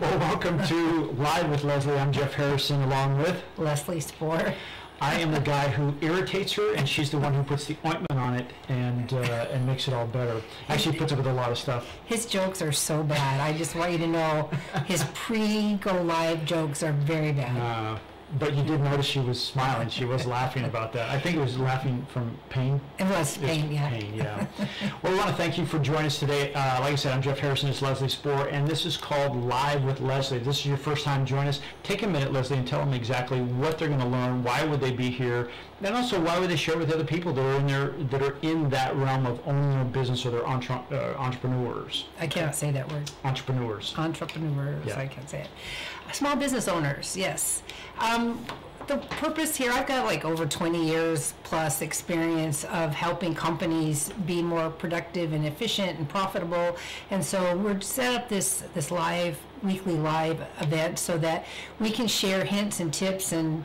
Well, welcome to Live with Leslie. I'm Jeff Harrison, along with Leslie Spoor. I am the guy who irritates her, and she's the one who puts the ointment on it and makes it all better. Actually, puts up with a lot of stuff. His jokes are so bad. I just want you to know his pre-go live jokes are very bad. But you did notice she was smiling. She was laughing about that. I think it was laughing from pain. It was pain, yeah. Pain, yeah. Well, we want to thank you for joining us today. Like I said, I'm Jeff Harrison. It's Leslie Spoor, and this is called Live with Leslie. If this is your first time joining us, take a minute, Leslie, and tell them exactly what they're going to learn. Why would they be here? And also, why would they share with other people that are in that realm of owning a business, or they're entrepreneurs? I cannot say that word. Entrepreneurs. Entrepreneurs. Yeah. I can't say it. Small business owners. Yes. The purpose here, I've got like over 20 years plus experience of helping companies be more productive and efficient and profitable. And so we're set up this weekly live event so that we can share hints and tips and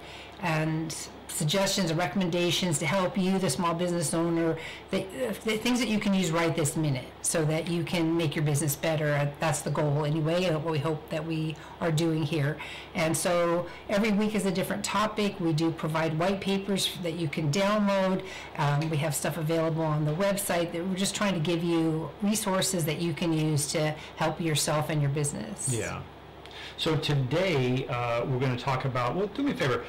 suggestions and recommendations to help you, the small business owner, the things that you can use right this minute so that you can make your business better. That's the goal anyway, and what we hope that we are doing here. And so every week is a different topic. We do provide white papers that you can download. We have stuff available on the website that we're just trying to give you resources that you can use to help yourself and your business. Yeah. So today we're going to talk about, well, do me a favor.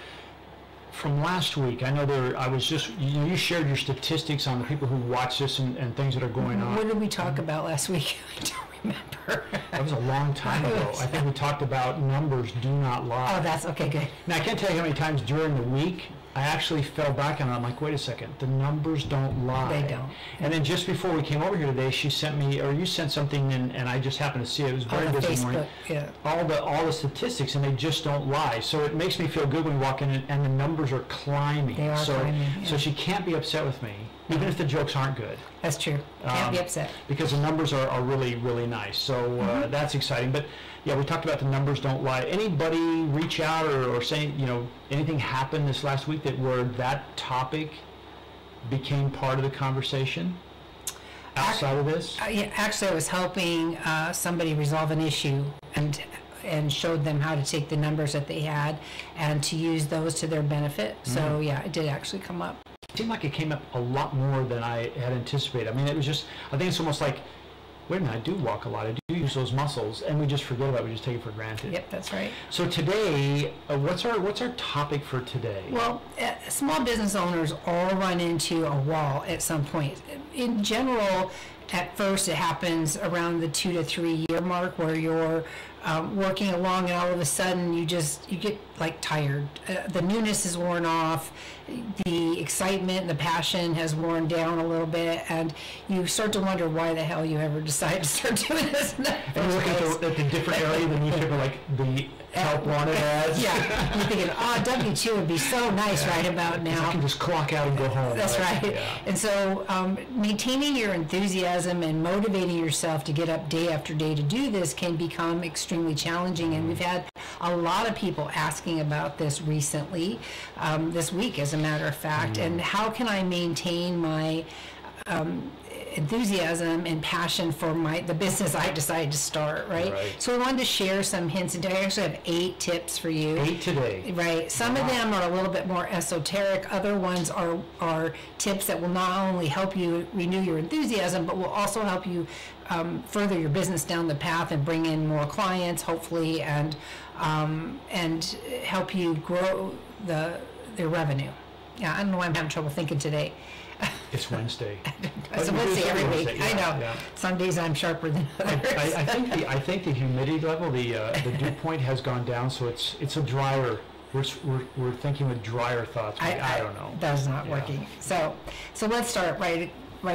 From last week, I know I was just, you shared your statistics on the people who watch this and things that are going on. What did we talk about last week? I don't remember. That was a long time ago. I think we talked about numbers do not lie. Oh, that's okay, good. Now, I can't tell you how many times during the week I actually fell back on it. I'm like, wait a second, the numbers don't lie. They don't. And then just before we came over here today, she sent me, or you sent something, and I just happened to see it. It was very busy Facebook, morning. yeah. All the statistics, and they just don't lie. So it makes me feel good when we walk in, and the numbers are climbing. They are climbing, yeah. So she can't be upset with me, even if the jokes aren't good. That's true. Can't be upset. Because the numbers are really, really nice. So that's exciting. But yeah, we talked about the numbers don't lie. Anybody reach out or say, anything happened this last week where that topic became part of the conversation outside of this? Yeah, actually, I was helping somebody resolve an issue and showed them how to take the numbers that they had and to use those to their benefit. So yeah, it did actually come up. It seemed like it came up a lot more than I had anticipated. I mean, it was just, I think it's almost like, wait a minute, I do walk a lot, I do use those muscles, and we just forget about it, we just take it for granted. Yep, that's right. So today, what's our topic for today? Well, small business owners all run into a wall at some point. In general, at first it happens around the 2 to 3 year mark where you're working along and all of a sudden you get like tired. The newness is worn off, the excitement and the passion has worn down a little bit, and you start to wonder why the hell you ever decided to start doing this. And you look at the different area of the newspaper, like the help wanted ads. Yeah, you're thinking, W-2 would be so nice right about now. I can just clock out and go home. That's right. Yeah. And so maintaining your enthusiasm and motivating yourself to get up day after day to do this can become extremely challenging. And we've had a lot of people asking about this recently, this week as a matter of fact. And how can I maintain my enthusiasm and passion for the business I decided to start, right? So I wanted to share some hints, and I actually have 8 tips for you. 8 today. Right. Some of them are a little bit more esoteric. Other ones are tips that will not only help you renew your enthusiasm, but will also help you further your business down the path and bring in more clients, hopefully, and help you grow the revenue. Yeah, I don't know why I'm having trouble thinking today. It's Wednesday. It's Wednesday every week. Yeah, I know. Yeah. Some days I'm sharper than others. I think the humidity level, the dew point has gone down, so it's a drier. We're thinking with drier thoughts. I don't know. That's not working. So let's start right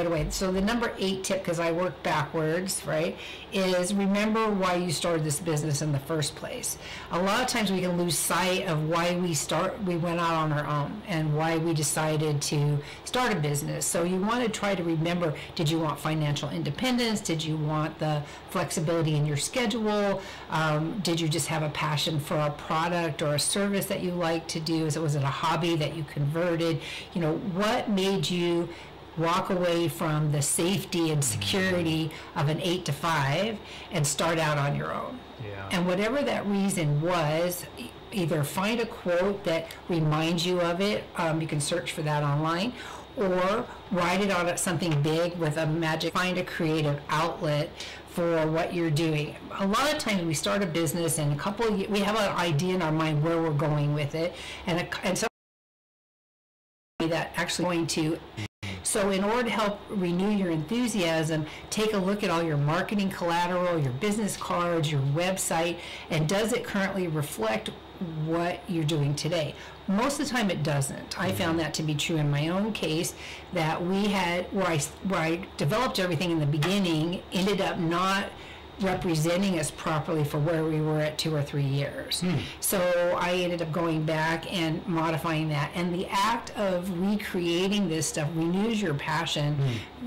away. So the number 8 tip, because I work backwards, right, is remember why you started this business in the first place. A lot of times we can lose sight of why we went out on our own and why we decided to start a business. So you want to try to remember, did you want financial independence? Did you want the flexibility in your schedule? Did you just have a passion for a product or a service that you like to do? Was it a hobby that you converted? What made you walk away from the safety and security of an 8 to 5 and start out on your own. Yeah. And whatever that reason was, either find a quote that reminds you of it, you can search for that online, or write it on something big with a magic, find a creative outlet for what you're doing. A lot of times we start a business and we have an idea in our mind where we're going with it, and some that actually going to. So in order to help renew your enthusiasm, take a look at all your marketing collateral, your business cards, your website, and does it currently reflect what you're doing today? Most of the time it doesn't. I found that to be true in my own case, that we had, where I developed everything in the beginning, ended up not representing us properly for where we were at 2 or 3 years. So I ended up going back and modifying that. And the act of recreating this stuff renews your passion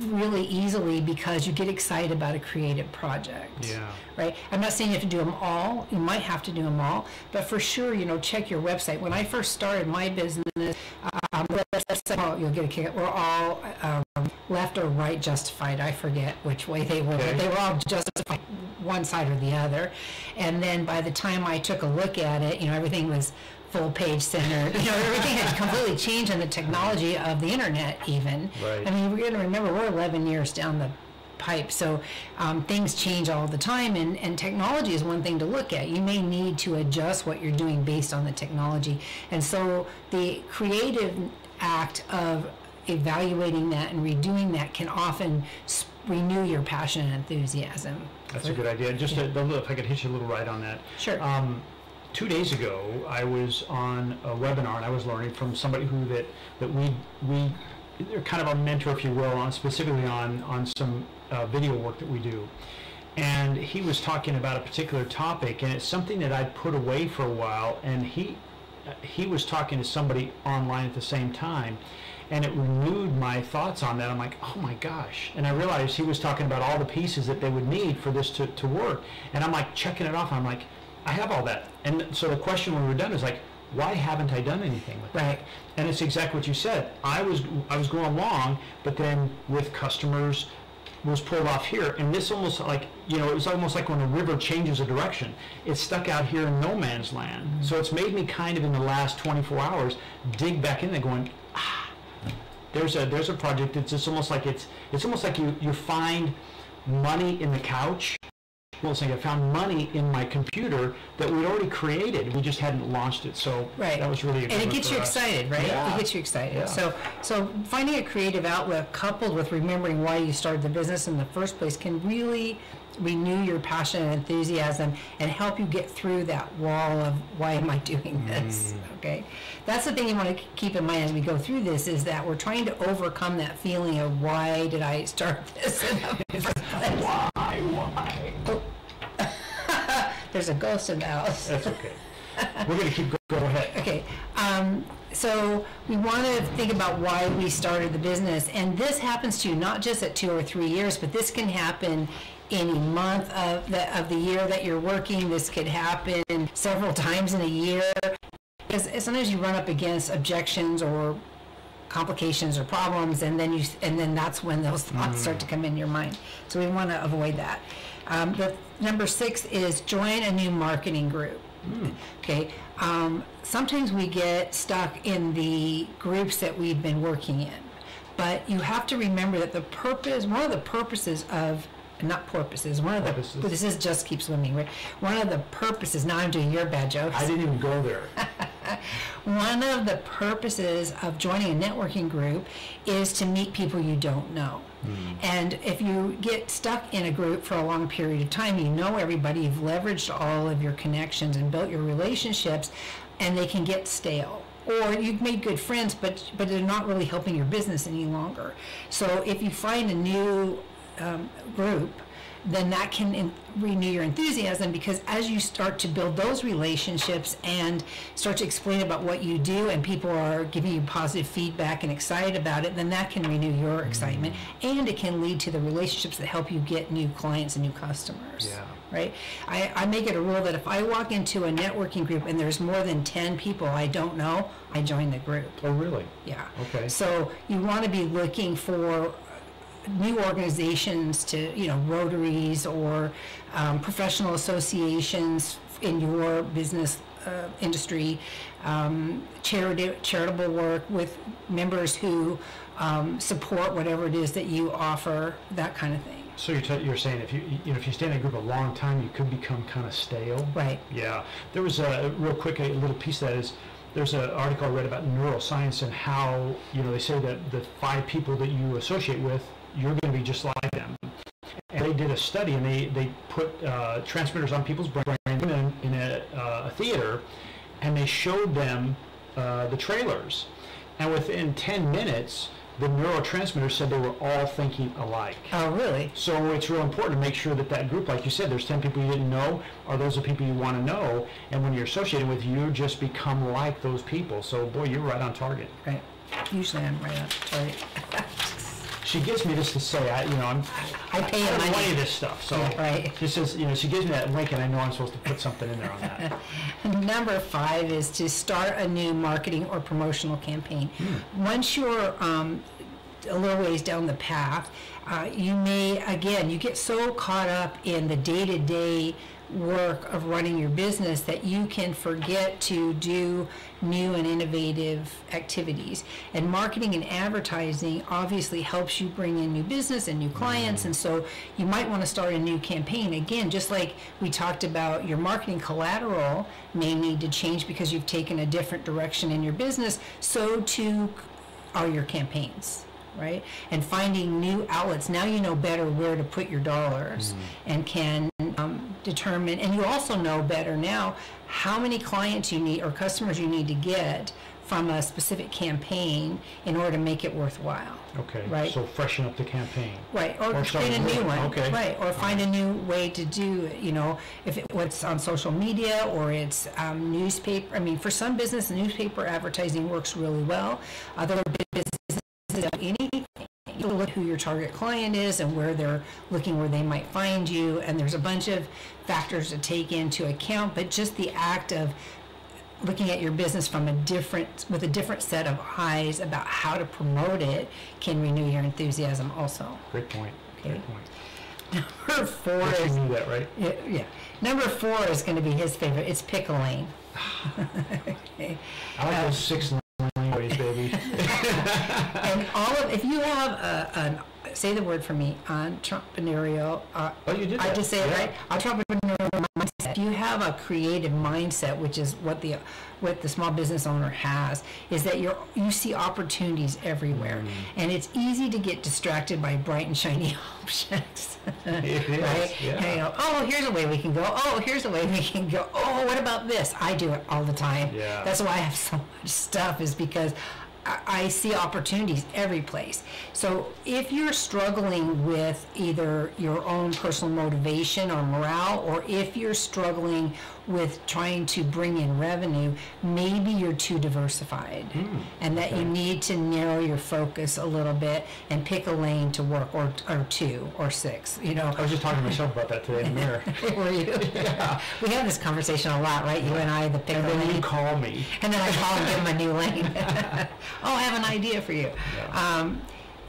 really easily, because you get excited about a creative project. Yeah. Right? I'm not saying you have to do them all. You might have to do them all, but for sure, check your website. When I first started my business, you'll get a kick. We're all left or right justified. I forget which way they were, but they were all justified one side or the other. And then by the time I took a look at it, everything was full page centered. Everything had completely changed in the technology of the internet even. Right. I mean, we're going to remember we're 11 years down the pipe, so things change all the time, and technology is one thing to look at. You may need to adjust what you're doing based on the technology, and so the creative act of evaluating that and redoing that can often renew your passion and enthusiasm. That's a good idea. Just if I could hit you a little right on that. Sure. 2 days ago, I was on a webinar, and I was learning from somebody that we they're kind of our mentor, if you will, specifically on some video work that we do. And he was talking about a particular topic, and it's something that I'd put away for a while, and he was talking to somebody online at the same time, and it renewed my thoughts on that. I'm like, oh my gosh. And I realized he was talking about all the pieces that they would need for this to work. And I'm like checking it off. I'm like, I have all that. And so the question when we were done is like, why haven't I done anything with that? And it's exactly what you said. I was going along, but then with customers was pulled off here. And this almost like, it was almost like when a river changes a direction. It's stuck out here in no man's land. So it's made me kind of in the last 24 hours dig back in there going, there's a project. It's almost like you find money in the couch. Well, saying I found money in my computer that we'd already created. We just hadn't launched it. So that was really a good and it gets you excited, right? Yeah. It gets you excited. Yeah. So finding a creative outlet coupled with remembering why you started the business in the first place can really renew your passion and enthusiasm and help you get through that wall of why am I doing this? Okay, that's the thing you want to keep in mind as we go through this, is that we're trying to overcome that feeling of why did I start this in the first place? Why? Oh. There's a ghost in the house. That's okay. We're going to keep go ahead. Okay. So we want to think about why we started the business, and this happens to you not just at 2 or 3 years, but this can happen any month of the year that you're working. This could happen several times in a year, because sometimes you run up against objections or complications or problems, and then that's when those thoughts start to come in your mind. So we want to avoid that. The number 6 is join a new marketing group. Okay. Sometimes we get stuck in the groups that we've been working in, but you have to remember that one of the purposes of, not porpoises, this is just keep swimming, right? One of the purposes, now I'm doing your bad jokes. I didn't even go there. One of the purposes of joining a networking group is to meet people you don't know. And if you get stuck in a group for a long period of time, you know everybody, you've leveraged all of your connections and built your relationships, and they can get stale. Or you've made good friends, but they're not really helping your business any longer. So if you find a new group, then that can renew your enthusiasm, because as you start to build those relationships and start to explain about what you do and people are giving you positive feedback and excited about it, then that can renew your excitement, and it can lead to the relationships that help you get new clients and new customers. Yeah. Right? I make it a rule that if I walk into a networking group and there's more than 10 people I don't know, I join the group. Oh, really? Yeah. Okay. So you want to be looking for new organizations to, Rotaries or professional associations in your business industry, charitable work with members who support whatever it is that you offer, that kind of thing. So you're saying if you stay in a group a long time, you could become kind of stale. Right. Yeah. There was a real quick a little piece of that is there's an article I read about neuroscience and how they say that the 5 people that you associate with, you're going to be just like them. And they did a study and they put transmitters on people's brain in a theater, and they showed them the trailers, and within 10 minutes. The neurotransmitters said they were all thinking alike. Oh, really? So it's real important to make sure that group, like you said, there's 10 people you didn't know, or those are people you want to know, and when you're associated with, you just become like those people. So, boy, you're right on target. Right. Usually I'm right on target. She gives me this to say, I pay her I don't money. know any of this stuff. So Yeah, right. she says, she gives me that link, and I know I'm supposed to put something in there on that. Number 5 is to start a new marketing or promotional campaign. Once you're a little ways down the path, you get so caught up in the day-to-day work of running your business that you can forget to do new and innovative activities. And marketing and advertising obviously helps you bring in new business and new clients, and so you might want to start a new campaign. Again, just like we talked about, your marketing collateral may need to change because you've taken a different direction in your business, so too are your campaigns. Right? And finding new outlets. Now you know better where to put your dollars and can determine, and you also know better now how many clients you need or customers you need to get from a specific campaign in order to make it worthwhile. Okay. Right. So freshen up the campaign. Right. Or start create a new one. Okay. Right. Or find a new way to do it. If it's on social media or it's newspaper. I mean, for some business, newspaper advertising works really well. Other businesses, anything. You look who your target client is and where they're looking, where they might find you, and there's a bunch of factors to take into account, but just the act of looking at your business with a different set of eyes about how to promote it can renew your enthusiasm also. Great point. Okay. Great point. Number 4 You is knew that, right? yeah. Number 4 is going to be his favorite. It's pick a lane. Okay. I like those 6 laneways, baby. And if you have say the word for me, entrepreneurial. Oh, you did that. I just say it right. Entrepreneurial mindset. If you have a creative mindset, which is what the small business owner has, is that you see opportunities everywhere, and it's easy to get distracted by bright and shiny objects. It is, right? yeah. And oh, here's a way we can go. Oh, here's a way we can go. Oh, what about this? I do it all the time. Yeah. That's why I have so much stuff, is because I see opportunities every place. So if you're struggling with either your own personal motivation or morale, or if you're struggling with trying to bring in revenue, maybe you're too diversified, and that you need to narrow your focus a little bit and pick a lane to work, or 2 or 6. I was just talking to myself about that today in the mirror. Were you? Yeah. We have this conversation a lot, right? You and I, the pick And a then lane. you call me. And then I call and give them a new lane. Oh, I have an idea for you. Yeah.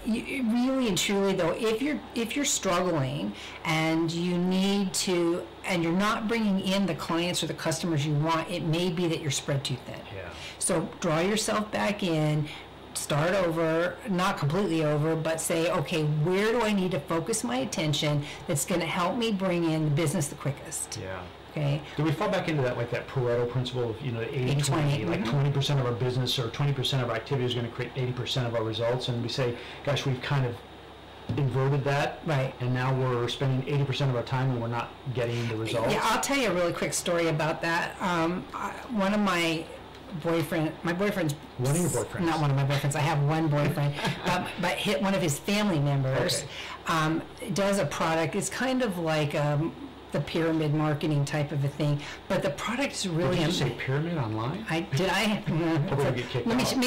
You really and truly, though, if you're struggling and you need to, and you're not bringing in the clients or the customers you want, it may be that you're spread too thin. Yeah. So draw yourself back in. Start over, not completely over, but say, okay, where do I need to focus my attention that's going to help me bring in the business the quickest? Yeah. Okay. Do we fall back into that, like that Pareto principle of, the 80-20, like 20% of our business or 20% of our activity is going to create 80% of our results, and we say, gosh, we've kind of inverted that, Right. and now we're spending 80% of our time and we're not getting the results. Yeah, I'll tell you a really quick story about that. One of my boyfriend, my boyfriend's One of your boyfriends? not one of my boyfriends. I have one boyfriend, but hit one of his family members does a product. It's kind of like the pyramid marketing type of a thing, but the product is really. Did you say pyramid online? Let me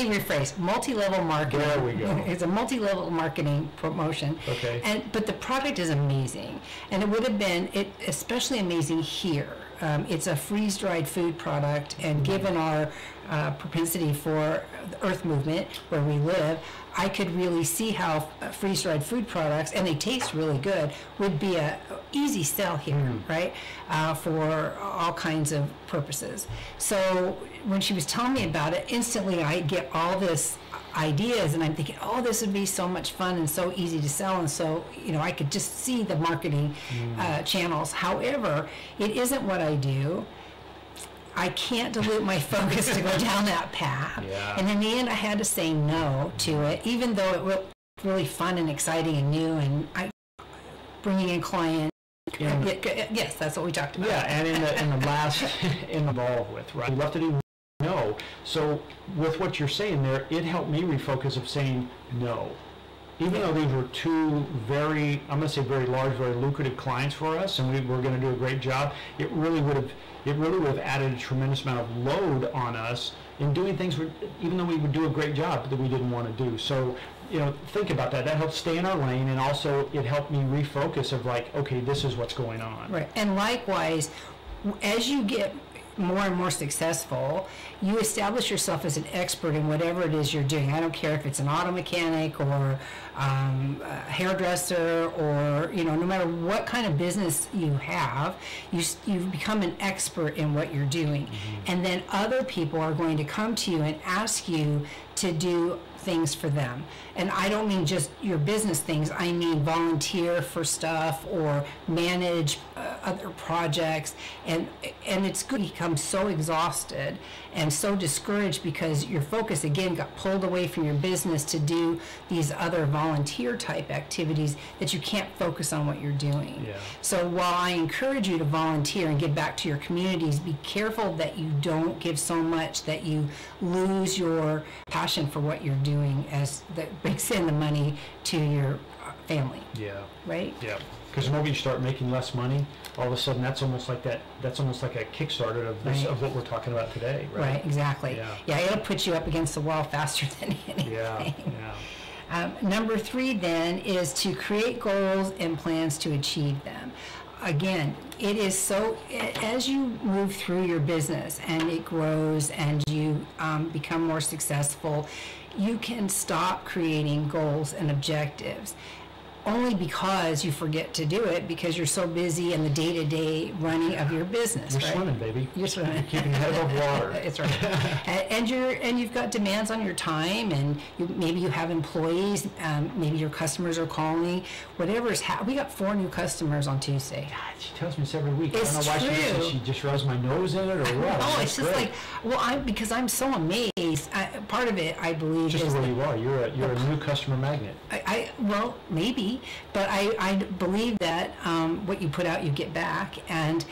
rephrase. Multi-level marketing. There we go. It's a multi-level marketing promotion. Okay. But the product is amazing, and it would have been especially amazing here. It's a freeze-dried food product, and given our propensity for the earth movement where we live, I could really see how freeze-dried food products, and they taste really good, would be a easy sell here, right? For all kinds of purposes. So when she was telling me about it, instantly I get all this ideas, and I'm thinking, oh, this would be so much fun and so easy to sell, and so I could just see the marketing channels. However, it isn't what I do. I can't dilute my focus to go down that path. Yeah. And in the end, I had to say no to it, even though it was really fun and exciting and new, and bringing in clients. Yes, that's what we talked about. Yeah, and in the last involved with, right? We left it in no. So with what you're saying there, it helped me refocus of saying no. Even though these were two very, I'm going to say very large, very lucrative clients for us, and we were going to do a great job, it really would have added a tremendous amount of load on us in doing things, even though we would do a great job, that we didn't want to do. So, think about that. That helped stay in our lane, and also it helped me refocus of like, okay, this is what's going on. Right. And likewise, as you get more and more successful, you establish yourself as an expert in whatever it is you're doing. I don't care if it's an auto mechanic or a hairdresser, or no matter what kind of business you have, you've become an expert in what you're doing. And then other people are going to come to you and ask you to do things for them. And I don't mean just your business things, I mean volunteer for stuff or manage other projects, and it's good to become so exhausted and so discouraged because your focus again got pulled away from your business to do these other volunteer type activities that you can't focus on what you're doing. Yeah. So while I encourage you to volunteer and give back to your communities, be careful that you don't give so much that you lose your passion for what you're doing, as that brings in the money to your family. Yeah. Right? Yeah. Because the moment you start making less money, all of a sudden that's almost like a kickstarter of this, of what we're talking about today, right? Right, exactly. Yeah. It'll put you up against the wall faster than anything. Yeah. Number 3 then is to create goals and plans to achieve them. Again, it is so, as you move through your business and it grows and you become more successful, you can stop creating goals and objectives only because you forget to do it because you're so busy in the day-to-day running of your business. You're right? swimming, baby. You're swimming. You're keeping your head above water. That's right. and you've got demands on your time, and maybe you have employees. Maybe your customers are calling. Whatever's we got 4 new customers on Tuesday. God, she tells me this every week. It's I don't know why true. She just rubs my nose in it or what. Oh, That's it's just great. like, because I'm so amazed. Part of it, I believe, Just is the way you are. You're a new customer magnet. well, maybe, but I believe that what you put out, you get back, and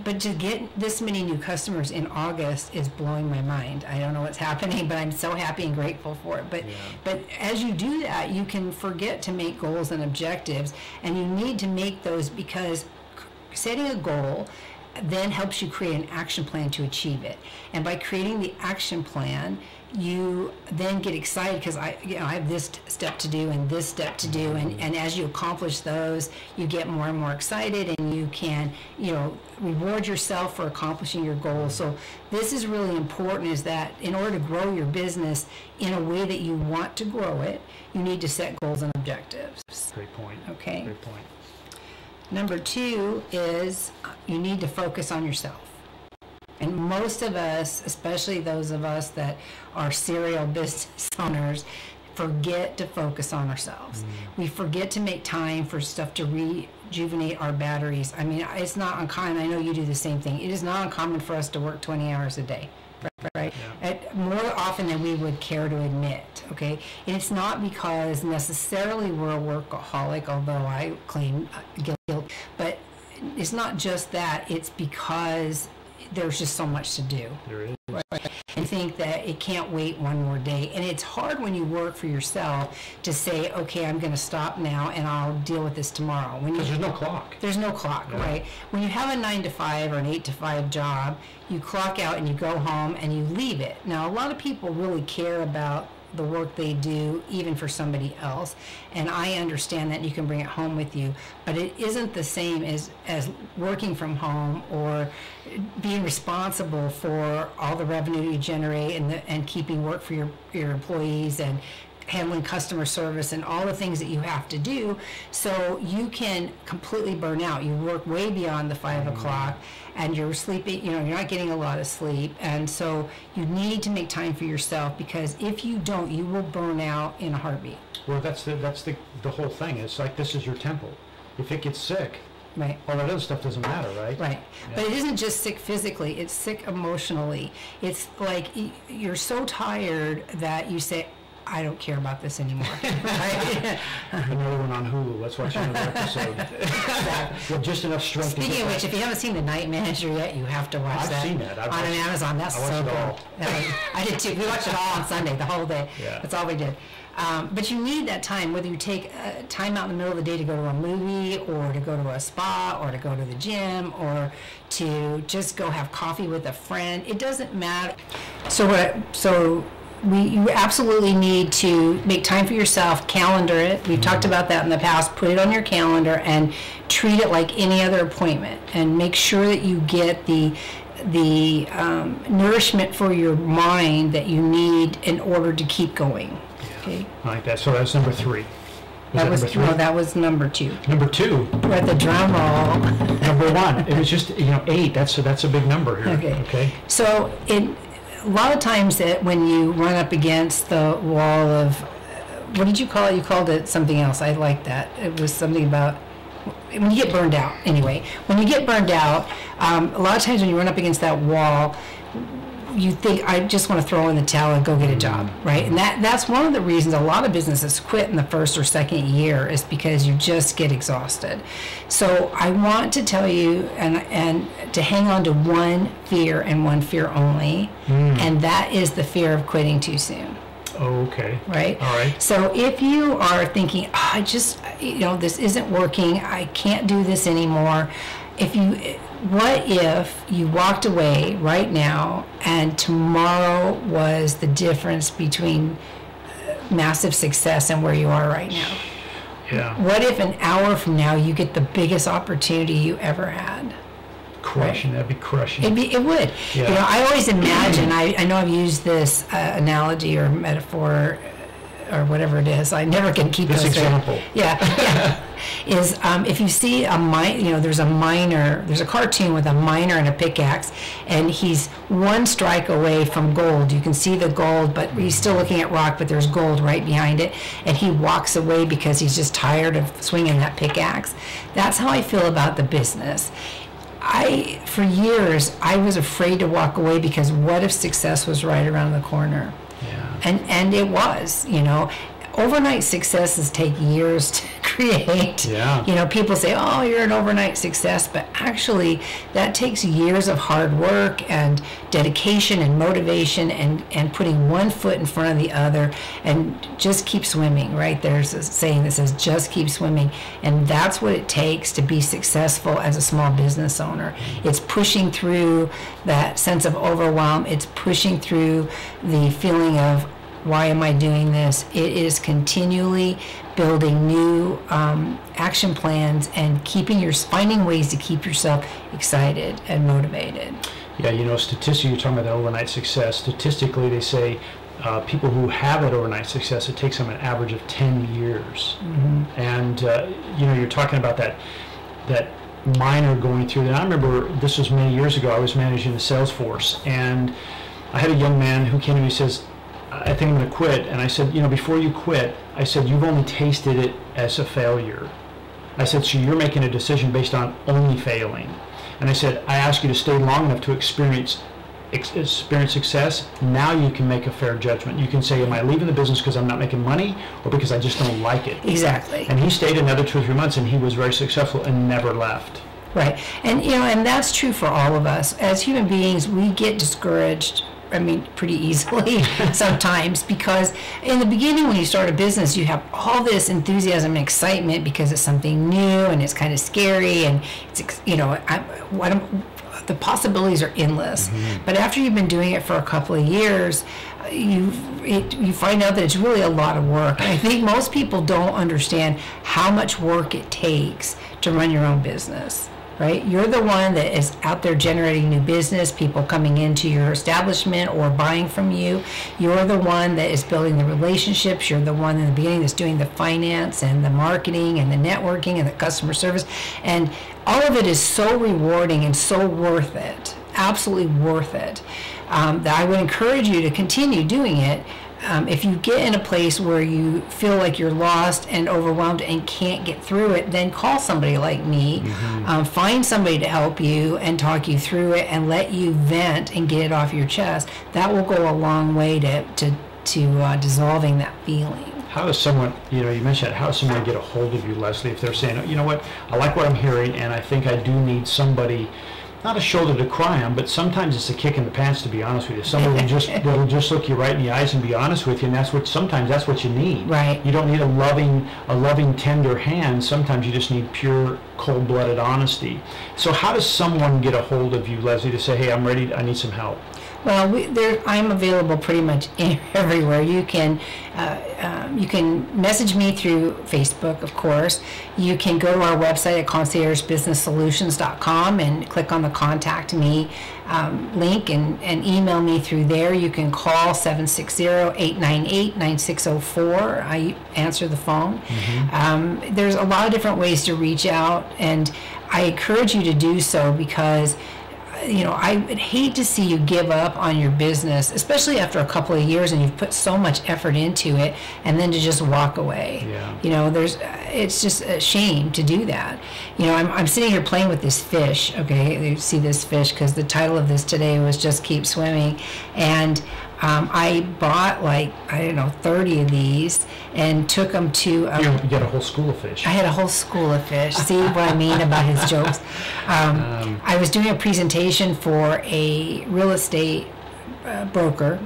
but to get this many new customers in August is blowing my mind. I don't know what's happening, but I'm so happy and grateful for it. But as you do that, you can forget to make goals and objectives, and you need to make those, because setting a goal then helps you create an action plan to achieve it. And by creating the action plan, you then get excited because I have this step to do and this step to do, and as you accomplish those, you get more and more excited, and you can reward yourself for accomplishing your goals. So this is really important, is that in order to grow your business in a way that you want to grow it, you need to set goals and objectives. Great point. Okay. Great point. Number 2 is you need to focus on yourself. And most of us, especially those of us that are serial business owners, forget to focus on ourselves. We forget to make time for stuff to rejuvenate our batteries. I mean, it's not uncommon. I know you do the same thing. It is not uncommon for us to work 20 hours a day. Right? Yeah. More often than we would care to admit, okay? And it's not because necessarily we're a workaholic, although I claim guilt, but it's not just that, it's because there's just so much to do. There is. Right? and think that it can't wait one more day. And it's hard when you work for yourself to say, okay, I'm going to stop now and I'll deal with this tomorrow. Because there's no clock. There's no clock, Yeah. right? When you have a 9 to 5 or an 8 to 5 job, you clock out and you go home and you leave it. Now, a lot of people really care about the work they do, even for somebody else, and I understand that you can bring it home with you, but it isn't the same as working from home or being responsible for all the revenue you generate and keeping work for your employees and handling customer service and all the things that you have to do. So you can completely burn out. You work way beyond the 5 o'clock and you're sleeping, you're not getting a lot of sleep. And so you need to make time for yourself, because if you don't, you will burn out in a heartbeat. Well, that's the whole thing. It's like, this is your temple. If it gets sick, Right. all that other stuff doesn't matter, right? Right. Yeah. But it isn't just sick physically, it's sick emotionally. It's like you're so tired that you say, I don't care about this anymore. Right? Another one on Hulu. Let's watch another episode. With just enough strength. Speaking of which, if you haven't seen The Night Manager yet, you have to watch I've that. seen that. On Amazon. That's I watched so it good. all. I did too. We watched it all on Sunday, the whole day. Yeah. That's all we did. But you need that time, whether you take time out in the middle of the day to go to a movie or to go to a spa or to go to the gym or to just go have coffee with a friend. It doesn't matter. You absolutely need to make time for yourself, calendar it. We've talked about that in the past. Put it on your calendar and treat it like any other appointment, and make sure that you get the nourishment for your mind that you need in order to keep going. Okay. I like that. So that's number 3. That was number 3? no, that was number 2. Number 2. We're at the drum roll. Number 1. It was just 8. That's a big number here. Okay. So a lot of times that when you run up against the wall of, what did you call it? You called it something else. I like that. It was something about when you get burned out. Anyway, when you get burned out, a lot of times when you run up against that wall, you think, I just want to throw in the towel and go get a job, right? And that's one of the reasons a lot of businesses quit in the first or second year, is because you just get exhausted. So I want to tell you and to hang on to one fear and one fear only, and that is the fear of quitting too soon. Oh, okay. Right? All right. So if you are thinking, this isn't working, I can't do this anymore, what if you walked away right now and tomorrow was the difference between massive success and where you are right now? Yeah. What if an hour from now you get the biggest opportunity you ever had? Crushing. That'd be crushing. It would. Yeah. I always imagine, I know I've used this analogy or metaphor or whatever it is. I never can keep this those example. straight. Yeah. Is if you see there's a miner, there's a cartoon with a miner and a pickaxe, and he's one strike away from gold. You can see the gold, but he's still looking at rock, but there's gold right behind it, and he walks away because he's just tired of swinging that pickaxe. That's how I feel about the business. For years, I was afraid to walk away because what if success was right around the corner? Yeah. And it was, Overnight successes take years to create. Yeah. People say, oh, you're an overnight success, but actually that takes years of hard work and dedication and motivation and putting one foot in front of the other and just keep swimming, right? There's a saying that says, just keep swimming. And that's what it takes to be successful as a small business owner. It's pushing through that sense of overwhelm. It's pushing through the feeling of, why am I doing this? It is continually building new action plans and finding ways to keep yourself excited and motivated. Yeah, statistically, you're talking about that overnight success. Statistically, they say people who have that overnight success, it takes them an average of 10 years. Mm-hmm. And, you're talking about that miner going through that. I remember this was many years ago. I was managing the sales force, and I had a young man who came to me and says, I think I'm going to quit. And I said, before you quit, I said, you've only tasted it as a failure. I said, so you're making a decision based on only failing. And I said, I ask you to stay long enough to experience success. Now you can make a fair judgment. You can say, am I leaving the business because I'm not making money or because I just don't like it? Exactly. And he stayed another 2 or 3 months, and he was very successful and never left. Right. And, and that's true for all of us. As human beings, we get discouraged pretty easily sometimes, because in the beginning when you start a business, you have all this enthusiasm and excitement because it's something new and it's kind of scary, and it's, the possibilities are endless. But after you've been doing it for a couple of years, you find out that it's really a lot of work. And I think most people don't understand how much work it takes to run your own business. Right? You're the one that is out there generating new business, people coming into your establishment or buying from you. You're the one that is building the relationships. You're the one in the beginning that's doing the finance and the marketing and the networking and the customer service. And all of it is so rewarding and so worth it, absolutely worth it, that I would encourage you to continue doing it. If you get in a place where you feel like you're lost and overwhelmed and can't get through it, then call somebody like me. Find somebody to help you and talk you through it and let you vent and get it off your chest. That will go a long way to dissolving that feeling. How does someone, you mentioned how does someone get a hold of you, Leslie, if they're saying, you know what, I like what I'm hearing and I think I do need somebody, not a shoulder to cry on, but sometimes it's a kick in the pants, to be honest with you. Somebody that'll just look you right in the eyes and be honest with you, and sometimes that's what you need. Right. You don't need a loving, tender hand. Sometimes you just need pure, cold-blooded honesty. So how does someone get a hold of you, Leslie, to say, hey, I'm ready, I need some help? Well, I'm available pretty much everywhere. You can message me through Facebook, of course. You can go to our website at conciergebusinesssolutions.com and click on the Contact Me link and email me through there. You can call 760-898-9604. I answer the phone. There's a lot of different ways to reach out, and I encourage you to do so because I would hate to see you give up on your business, especially after a couple of years and you've put so much effort into it, and then to just walk away. Yeah. It's just a shame to do that. I'm sitting here playing with this fish. Okay, you see this fish because the title of this today was Just Keep Swimming, and I bought 30 of these and took them to... you got a whole school of fish. I had a whole school of fish. See what I mean about his jokes? I was doing a presentation for a real estate broker,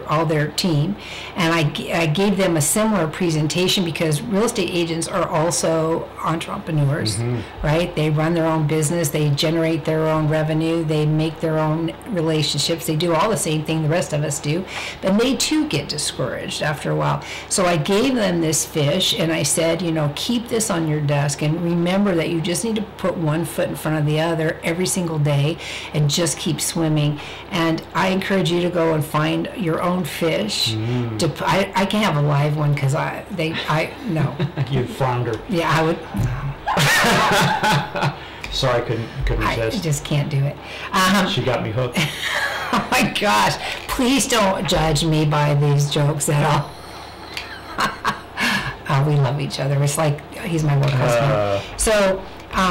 all their team, and I gave them a similar presentation because real estate agents are also entrepreneurs, right? They run their own business, they generate their own revenue, they make their own relationships, they do all the same thing the rest of us do, and they too get discouraged after a while. So I gave them this fish and I said, keep this on your desk and remember that you just need to put one foot in front of the other every single day and just keep swimming. And I encourage you to go and find your own fish. I can have a live one because no. You'd flounder. Yeah, I would. Sorry, couldn't resist. I just can't do it. She got me hooked. Oh my gosh! Please don't judge me by these jokes at all. We love each other. It's like he's my work husband. So.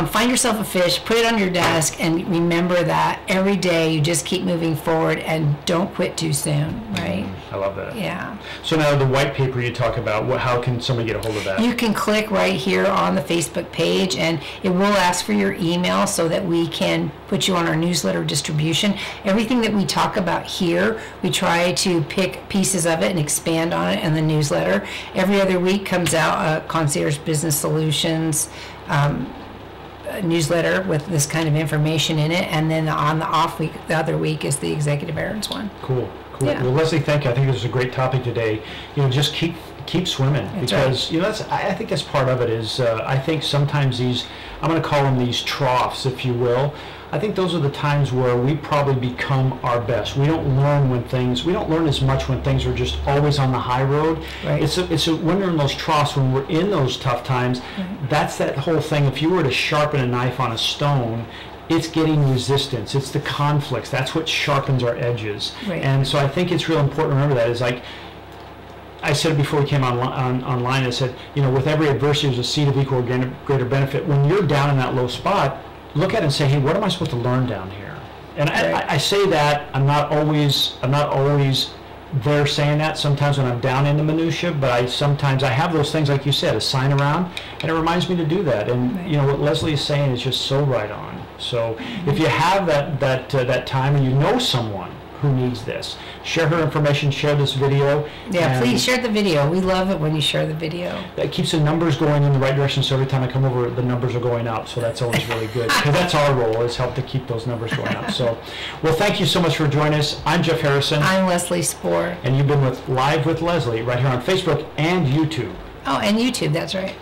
Find yourself a fish, put it on your desk, and remember that every day you just keep moving forward and don't quit too soon, right? I love that. Yeah. So now the white paper you talk about, how can somebody get a hold of that? You can click right here on the Facebook page, and it will ask for your email so that we can put you on our newsletter distribution. Everything that we talk about here, we try to pick pieces of it and expand on it in the newsletter. Every other week comes out a Concierge Business Solutions newsletter with this kind of information in it, and then on the off week, the other week is the Executive Errands one. Cool. Yeah. Well, Leslie, thank you. I think this is a great topic today. Just keep swimming. That's because right. I think that's part of it. Is I think sometimes these, I'm going to call them these troughs, if you will. I think those are the times where we probably become our best. We don't learn as much when things are just always on the high road. Right. It's when we're in those troughs, when we're in those tough times, that's that whole thing. If you were to sharpen a knife on a stone, it's getting resistance. It's the conflicts. That's what sharpens our edges. Right. And so I think it's real important to remember that. Is like, I said before we came online, I said, with every adversity, there's a seed of equal or greater benefit. When you're down in that low spot, look at it and say, hey, what am I supposed to learn down here? And I say that, I'm not always there saying that. Sometimes when I'm down in the minutia, but sometimes I have those things, like you said, a sign around, and it reminds me to do that. And what Leslie is saying is just so right on. So if you have that time and you know someone who needs this. Share her information, share this video. Yeah, and please share the video. We love it when you share the video. that keeps the numbers going in the right direction, so every time I come over, the numbers are going up, so that's always really good, because that's our role, is help to keep those numbers going up. So, well, thank you so much for joining us. I'm Jeff Harrison. I'm Leslie Spoor. And you've been with Live with Leslie right here on Facebook and YouTube. Oh, and YouTube, that's right.